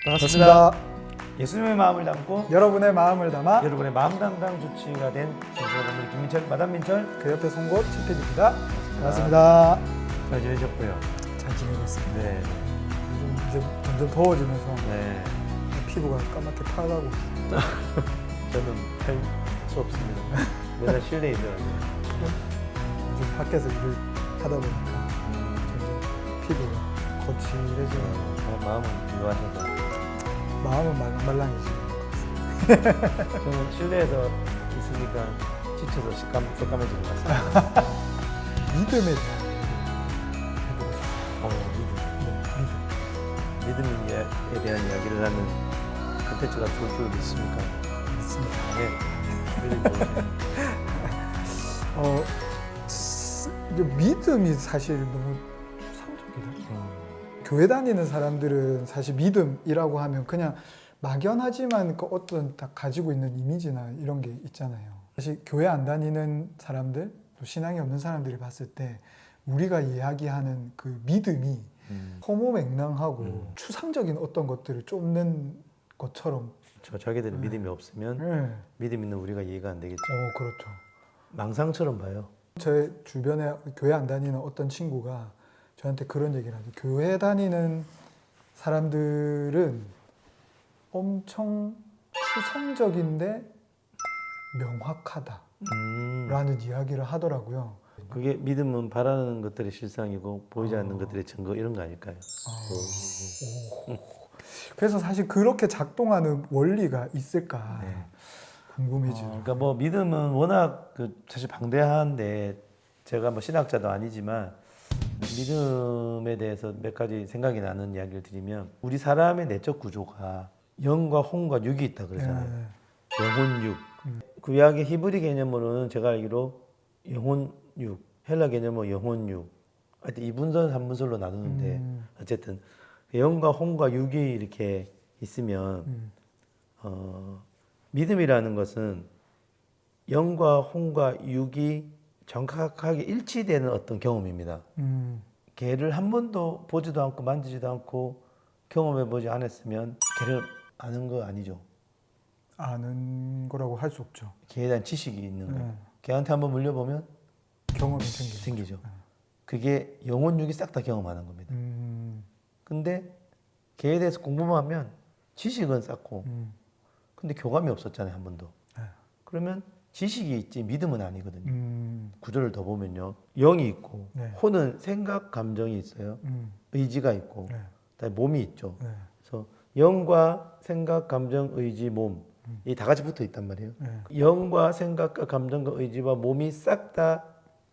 반갑습니다. 예수님의 마음을 담고 여러분의 마음을 담아 여러분의 마음 담당 주치가 된 정수호건물 김민철, 마담민철 그 옆에 송곳 최PD입니다. 반갑습니다. 잘 지내셨고요. 잘 지내고 있습니다. 네. 요즘 이제 점점 더워지면서 네. 피부가 까맣게 타가고 있습니다. 저는 할 수 없습니다. 맨날 실내에 있더라고요. 요즘 밖에서 일을 하다 보니까 점점 피부가 거칠해지고 마음은 미워하셔서 마음은 말랑말랑해지고 저는 실내에서 있으니까 지쳐서 새까매지는 것 같습니다. 믿음에 대한 얘기를 해보고 싶습니다. 믿음. 믿음에 대한 이야기를 하는 컨텐츠가 좋을 줄 믿습니까? 믿습니다. 네. 믿음이 좋으세요. 이제 믿음이 사실 너무 추상적이다. 교회 다니는 사람들은 사실 믿음이라고 하면 그냥 막연하지만 그 어떤 딱 가지고 있는 이미지나 이런 게 있잖아요. 사실 교회 안 다니는 사람들, 또 신앙이 없는 사람들이 봤을 때 우리가 이야기하는 그 믿음이 허무맹랑하고 추상적인 어떤 것들을 쫓는 것처럼 자기들은 믿음이 없으면 믿음 있는 우리가 이해가 안 되겠죠. 그렇죠. 망상처럼 봐요. 제 주변에 교회 안 다니는 어떤 친구가 저한테 그런 얘기를 하죠. 교회 다니는 사람들은 엄청 추상적인데 명확하다라는 이야기를 하더라고요. 그게 믿음은 바라는 것들이 실상이고 보이지 않는 것들의 증거 이런 거 아닐까요? 그래서 사실 그렇게 작동하는 원리가 있을까 궁금해지죠. 그러니까 뭐 믿음은 워낙 사실 방대한데 제가 뭐 신학자도 아니지만 믿음에 대해서 몇 가지 생각이 나는 이야기를 드리면 우리 사람의 내적 구조가 영과 혼과 육이 있다 그러잖아요. 영혼 육. 그 이야기 히브리 개념으로는 제가 알기로 영혼 육, 헬라 개념으로 영혼 육. 하여튼 2분설, 3분설로 나누는데 어쨌든 영과 혼과 육이 이렇게 있으면 믿음이라는 것은 영과 혼과 육이 정확하게 일치되는 어떤 경험입니다. 걔를 한 번도 보지도 않고 만지지도 않고 경험해 보지 않았으면 걔를 아는 거 아니죠. 아는 거라고 할 수 없죠. 걔에 대한 지식이 있는 거예요. 걔한테 한번 물려보면 경험이 생기죠. 그게 영혼육이 싹 다 경험하는 겁니다. 근데 걔에 대해서 공부만 하면 지식은 쌓고 근데 교감이 없었잖아요, 한 번도. 그러면 지식이 있지 믿음은 아니거든요. 구조를 더 보면요. 영이 있고 혼은 생각, 감정이 있어요. 의지가 있고 그다음에 몸이 있죠. 그래서 영과 생각, 감정, 의지, 몸 이 다 같이 붙어 있단 말이에요. 영과 생각과 감정과 의지와 몸이 싹 다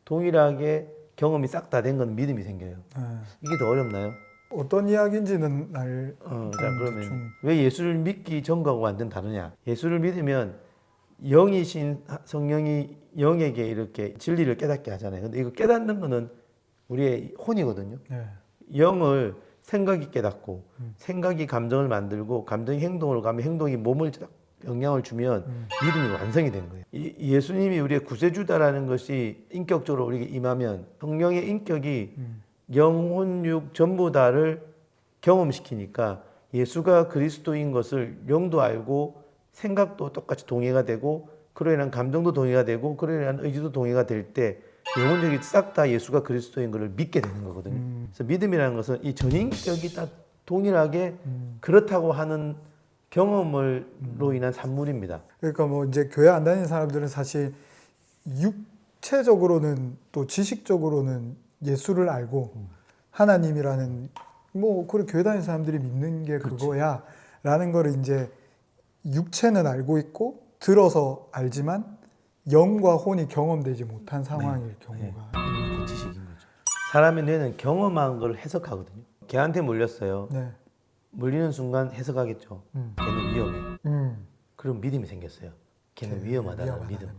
동일하게 경험이 싹 다 된 건 믿음이 생겨요. 이게 더 어렵나요? 어떤 이야기인지는 자, 그러면 왜 예수를 믿기 전과하고 완전 다르냐? 예수를 믿으면 영이신 성령이 영에게 이렇게 진리를 깨닫게 하잖아요. 근데 이거 깨닫는 거는 우리의 혼이거든요. 영을 생각이 깨닫고 생각이 감정을 만들고 감정이 행동을 가면 행동이 몸을 영향을 주면 믿음이 완성이 된 거예요. 예수님이 우리의 구세주다라는 것이 인격적으로 우리에게 임하면 성령의 인격이 영혼, 육 전부 다를 경험시키니까 예수가 그리스도인 것을 영도 알고 생각도 똑같이 동의가 되고 그로 인한 감정도 동의가 되고 그로 인한 의지도 동의가 될 때 영혼, 육이 싹 다 예수가 그리스도인 것을 믿게 되는 거거든요. 그래서 믿음이라는 것은 이 전인격이 다 동일하게 그렇다고 하는 경험으로 인한 산물입니다. 그러니까 뭐 이제 교회 안 다니는 사람들은 사실 육체적으로는 또 지식적으로는 예수를 알고 하나님이라는 뭐 그래 교회 다니는 사람들이 믿는 게 그거야라는 거를 이제 육체는 알고 있고 들어서 알지만 영과 혼이 경험되지 못한 상황일 경우가 그 지식인 거죠. 사람의 뇌는 경험한 걸 해석하거든요. 걔한테 물렸어요. 물리는 순간 해석하겠죠. 걔는 위험해. 그럼 믿음이 생겼어요. 걔는 위험하다는 믿음.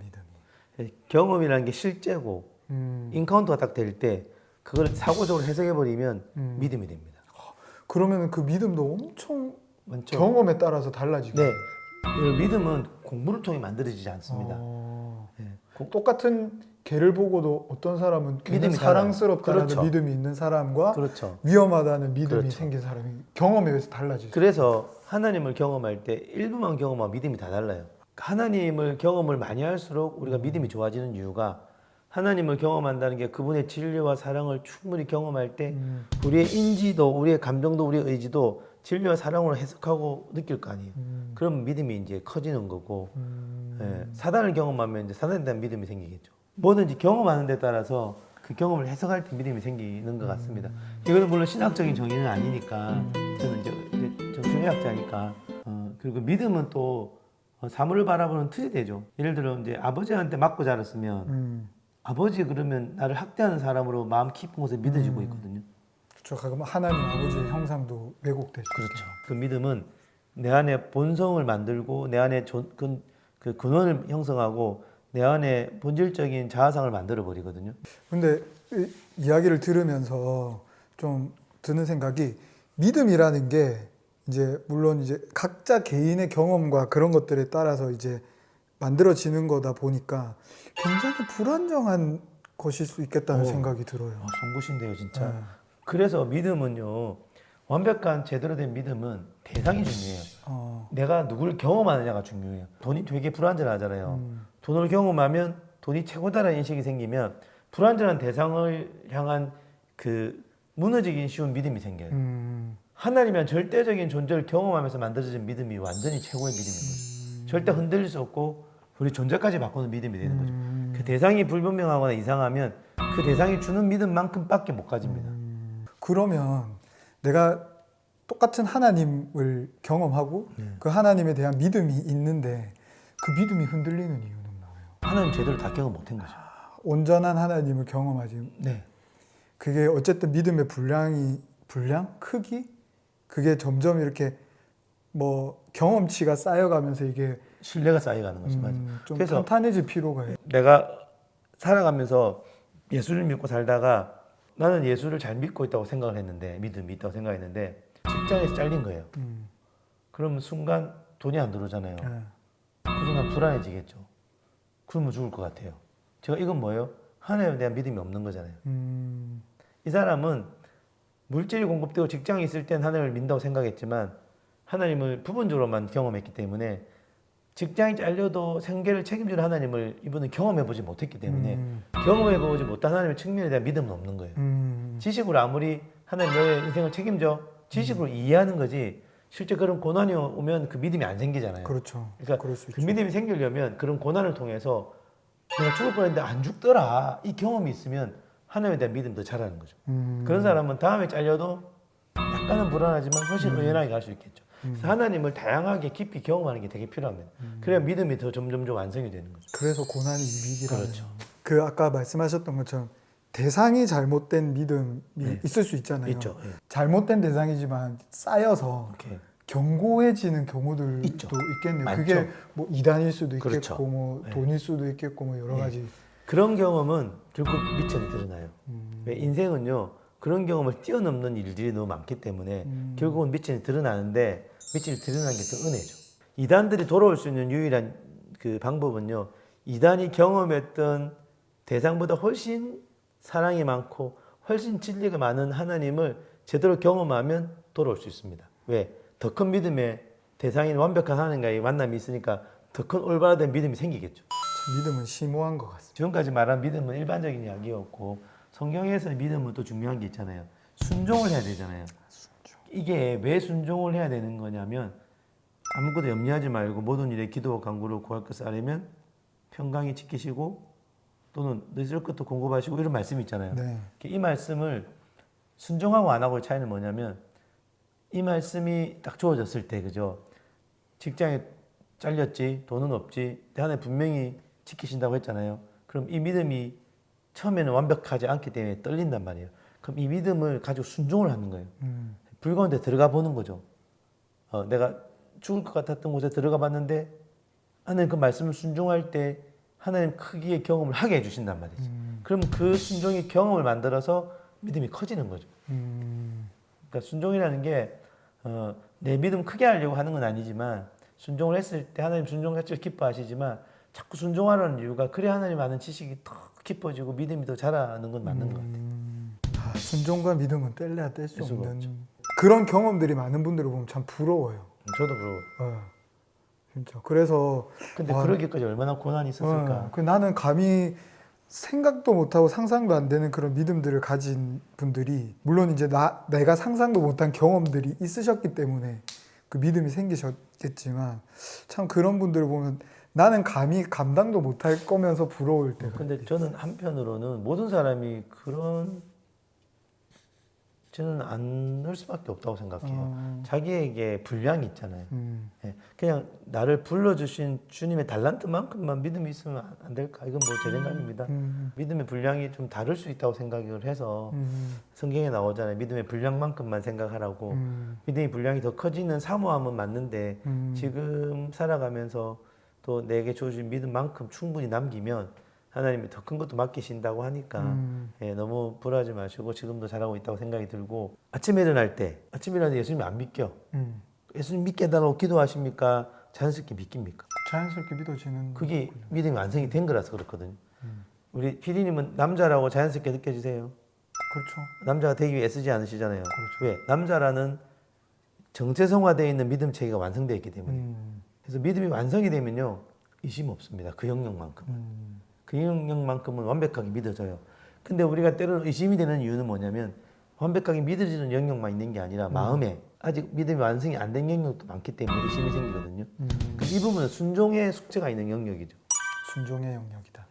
경험이라는 게 실제고 인카운터가 딱 될 때 그걸 사고적으로 해석해버리면 믿음이 됩니다. 그러면 그 믿음도 엄청 많죠? 경험에 따라서 달라지고. 네. 믿음은 공부를 통해 만들어지지 않습니다. 똑같은 개를 보고도 어떤 사람은 개는 믿음이 사랑스럽다는 그렇죠. 믿음이 있는 사람과 그렇죠. 위험하다는 믿음이 그렇죠. 생긴 사람이 경험에 의해서 달라지죠. 그래서 하나님을 경험할 때 일부만 경험하면 믿음이 다 달라요. 하나님을 경험을 많이 할수록 우리가 믿음이 좋아지는 이유가 하나님을 경험한다는 게 그분의 진리와 사랑을 충분히 경험할 때 우리의 인지도, 우리의 감정도, 우리의 의지도 진리와 사랑으로 해석하고 느낄 거 아니에요. 그럼 믿음이 이제 커지는 거고 예, 사단을 경험하면 이제 사단에 대한 믿음이 생기겠죠. 뭐든지 경험하는 데 따라서 그 경험을 해석할 때 믿음이 생기는 것 같습니다. 이거는 물론 신학적인 정의는 아니니까 저는 이제 정신의학자니까 그리고 믿음은 또 사물을 바라보는 틀이 되죠. 예를 들어 이제 아버지한테 맞고 자랐으면 아버지 그러면 나를 학대하는 사람으로 마음 깊은 곳에 믿어지고 있거든요. 그렇죠. 가끔 하나님 아버지의 형상도 왜곡되죠. 그렇죠. 그 믿음은 내 안에 본성을 만들고 내 안에 그 근원을 형성하고 내 안에 본질적인 자아상을 만들어 버리거든요. 근데 이 이야기를 들으면서 좀 드는 생각이 믿음이라는 게 이제 물론 이제 각자 개인의 경험과 그런 것들에 따라서 이제 만들어지는 거다 보니까 굉장히 불안정한 것일 수 있겠다는 생각이 들어요. 송구신데요, 진짜. 네. 그래서 믿음은요, 완벽한 제대로 된 믿음은 대상이 중요해요. 내가 누구를 경험하느냐가 중요해요. 돈이 되게 불안전하잖아요. 돈을 경험하면 돈이 최고다라는 인식이 생기면 불안전한 대상을 향한 그 무너지기 쉬운 믿음이 생겨요. 하나님이란 절대적인 존재를 경험하면서 만들어진 믿음이 완전히 최고의 믿음인 거죠. 절대 흔들릴 수 없고 우리 존재까지 바꾸는 믿음이 되는 거죠. 그 대상이 불분명하거나 이상하면 그 대상이 주는 믿음만큼밖에 못 가집니다. 그러면 내가 똑같은 하나님을 경험하고 그 하나님에 대한 믿음이 있는데 그 믿음이 흔들리는 이유는 뭐예요? 하나님 제대로 다 경험 못한 거죠. 온전한 하나님을 경험하지. 네. 그게 어쨌든 믿음의 분량, 크기, 그게 점점 이렇게 뭐 경험치가 쌓여가면서 이게 신뢰가 쌓여가는 거죠. 맞아요. 좀 그래서 탄탄해질 필요가 있어요. 내가 살아가면서 예수를 믿고 살다가 나는 예수를 잘 믿고 있다고 생각을 했는데 믿음이 있다고 생각했는데 직장에서 잘린 거예요. 그러면 순간 돈이 안 들어오잖아요. 네. 그 순간 불안해지겠죠. 그러면 죽을 것 같아요. 제가 이건 뭐예요? 하나님에 대한 믿음이 없는 거잖아요. 이 사람은 물질이 공급되고 직장에 있을 땐 하나님을 믿는다고 생각했지만 하나님을 부분적으로만 경험했기 때문에 직장이 잘려도 생계를 책임지는 하나님을 이분은 경험해보지 못했기 때문에 경험해보지 못한 하나님의 측면에 대한 믿음은 없는 거예요. 지식으로 아무리 하나님 너의 인생을 책임져 지식으로 이해하는 거지 실제 그런 고난이 오면 그 믿음이 안 생기잖아요. 그렇죠. 그러니까 그럴 수 그 있죠. 믿음이 생기려면 그런 고난을 통해서 내가 죽을 뻔했는데 안 죽더라 이 경험이 있으면 하나님에 대한 믿음이 더 자라는 거죠. 그런 사람은 다음에 잘려도 약간은 불안하지만 훨씬 의연하게 갈 수 있겠죠. 그래서 하나님을 다양하게 깊이 경험하는 게 되게 필요합니다. 그래야 믿음이 더 점점 완성이 되는 거죠. 그래서 고난이 유익이라는. 그렇죠. 그 아까 말씀하셨던 것처럼 대상이 잘못된 믿음이 있을 수 있잖아요. 있죠. 예. 잘못된 대상이지만 쌓여서 이렇게 견고해지는 경우들도 있죠. 있겠네요. 많죠. 그게 뭐 이단일 수도 있겠고 그렇죠. 뭐 돈일 수도 있겠고 뭐 여러 가지. 그런 경험은 결국 미천에 드러나요. 왜 인생은요 그런 경험을 뛰어넘는 일들이 너무 많기 때문에 결국은 미천이 드러나는데 미천이 드러나는 게 더 은혜죠. 이단들이 돌아올 수 있는 유일한 그 방법은요 이단이 경험했던 대상보다 훨씬 사랑이 많고 훨씬 진리가 많은 하나님을 제대로 경험하면 돌아올 수 있습니다. 왜? 더 큰 믿음의 대상인 완벽한 하나님과의 만남이 있으니까 더 큰 올바른 믿음이 생기겠죠. 참 믿음은 심오한 것 같습니다. 지금까지 말한 믿음은 일반적인 이야기였고 성경에서 믿음은 또 중요한 게 있잖아요. 순종을 해야 되잖아요. 이게 왜 순종을 해야 되는 거냐면 아무것도 염려하지 말고 모든 일에 기도와 간구로 구할 것을 아뢰면 평강히 지키시고 또는 늦을 것도 공급하시고 이런 말씀이 있잖아요. 네. 이 말씀을 순종하고 안 하고의 차이는 뭐냐면 이 말씀이 딱 주어졌을 때 그죠? 직장에 잘렸지 돈은 없지 하나님 분명히 지키신다고 했잖아요. 그럼 이 믿음이 처음에는 완벽하지 않기 때문에 떨린단 말이에요. 그럼 이 믿음을 가지고 순종을 하는 거예요. 불가운 데 들어가 보는 거죠. 내가 죽을 것 같았던 곳에 들어가 봤는데 하나님 그 말씀을 순종할 때 하나님 크기의 경험을 하게 해주신단 말이지. 그럼 그 순종이 경험을 만들어서 믿음이 커지는 거죠. 그러니까 순종이라는 게 내 믿음 크게 하려고 하는 건 아니지만 순종을 했을 때 하나님 순종 자체를 기뻐하시지만 자꾸 순종하라는 이유가 그래 하나님 아는 지식이 더 깊어지고 믿음이 더 자라는 건 맞는 것 같아요. 순종과 믿음은 뗄래야 뗄 수 뗄 수가 없는 그런 경험들이 많은 분들을 보면 참 부러워요. 저도 부러워요. 진짜. 그래서 근데 그러기까지 얼마나 고난이 있었을까. 나는 감히 생각도 못하고 상상도 안 되는 그런 믿음들을 가진 분들이 물론 이제 내가 상상도 못한 경험들이 있으셨기 때문에 그 믿음이 생기셨겠지만 참 그런 분들을 보면 나는 감히 감당도 못할 거면서 부러울 때가 근데 저는 한편으로는 모든 사람이 저는 안 할 수밖에 없다고 생각해요. 자기에게 분량이 있잖아요. 예, 그냥 나를 불러주신 주님의 달란트만큼만 믿음이 있으면 안 될까? 이건 뭐 제 생각입니다. 믿음의 분량이 좀 다를 수 있다고 생각을 해서 성경에 나오잖아요. 믿음의 분량만큼만 생각하라고. 믿음의 분량이 더 커지는 사모함은 맞는데 지금 살아가면서 또 내게 주어진 믿음만큼 충분히 남기면 하나님이 더 큰 것도 맡기신다고 하니까 예, 너무 불안하지 마시고 지금도 잘하고 있다고 생각이 들고 아침에 일어날 때 예수님 안 믿겨. 예수님 믿게 해달라고 기도하십니까? 자연스럽게 믿깁니까? 자연스럽게 믿어지는 그게 믿음이 완성이 된 거라서 그렇거든요. 우리 PD님은 남자라고 자연스럽게 느껴지세요? 그렇죠. 남자가 되기 위해 애쓰지 않으시잖아요. 왜? 남자라는 정체성화되어 있는 믿음 체계가 완성되어 있기 때문에. 그래서 믿음이 완성이 되면요 의심 없습니다. 그 영역만큼. 그 영역만큼은 완벽하게 믿어져요. 근데 우리가 때로는 의심이 되는 이유는 뭐냐면 완벽하게 믿어지는 영역만 있는 게 아니라 마음에 아직 믿음이 완성이 안 된 영역도 많기 때문에 의심이 생기거든요. 이 부분은 순종의 숙제가 있는 영역이죠. 순종의 영역이다.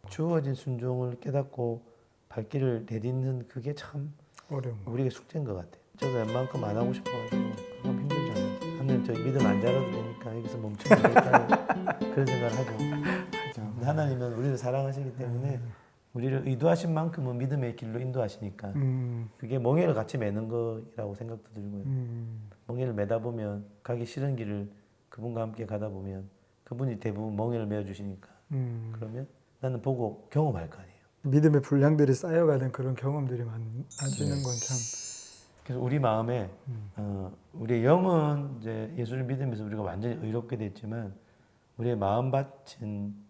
주어진 순종을 깨닫고 발길을 내딛는 그게 참 어려운 거. 우리의 숙제인 것 같아요. 저도 웬만큼 안 하고 싶어가지고 그건 힘들잖아요. 하나님 저희 믿음 안 자라도 되니까 여기서 멈추면 될까요? 그런 생각을 하죠. 근데 하나님은 우리를 사랑하시기 때문에 우리를 의도하신 만큼은 믿음의 길로 인도하시니까 그게 멍에를 같이 매는 거라고 생각도 들고요. 멍에를 매다 보면 가기 싫은 길을 그분과 함께 가다 보면 그분이 대부분 멍에를 메어주시니까 그러면 나는 보고 경험할 거 아니에요. 믿음의 분량들이 쌓여가는 그런 경험들이 많아지는 건 참. 그래서 우리 마음에 우리의 영은 이제 예수를 믿으면서 우리가 완전히 의롭게 됐지만 우리의 마음밭은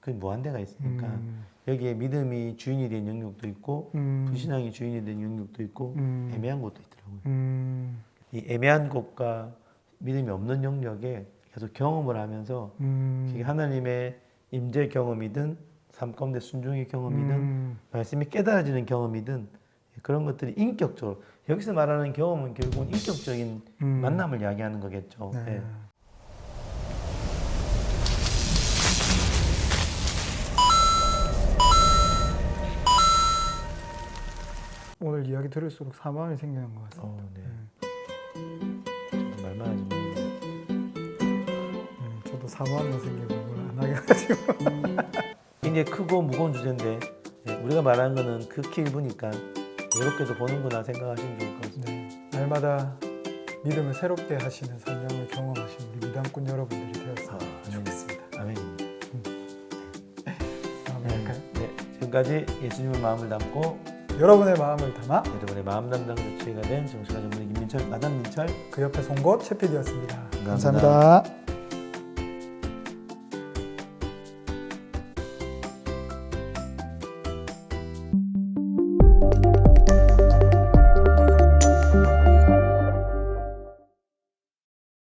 그 무한대가 있으니까 여기에 믿음이 주인이 된 영역도 있고 불신앙이 주인이 된 영역도 있고 애매한 곳도 있더라고요. 이 애매한 곳과 믿음이 없는 영역에 계속 경험을 하면서 그게 하나님의 임재 경험이든 삶 가운데 순종의 경험이든 말씀이 깨달아지는 경험이든 그런 것들이 인격적으로 여기서 말하는 경험은 결국은 인격적인 만남을 이야기하는 거겠죠. 네. 네. 오늘 이야기 들을수록 사모함이 생기는 것 같습니다. 네. 저도 말만 하지만 저도 사모함이 생기고 뭘 안 하게 가지고. 굉장히 크고 무거운 주제인데 우리가 말하는 거는 극히 일부니까 이렇게도 보는구나 생각하시면 좋을 것 같습니다. 네. 날마다 믿음을 새롭게 하시는 성령을 경험하신 우리 미담꾼 여러분들이 되었으면 좋겠습니다. 아멘입니다. 마무리할까요? 네, 지금까지 예수님의 마음을 담고 여러분의 마음을 담아 여러분의 마음 담당 조치가 된 정치가 전문의 김민철, 마담 민철 그 옆에 송곳 최PD였습니다. 감사합니다. 감사합니다.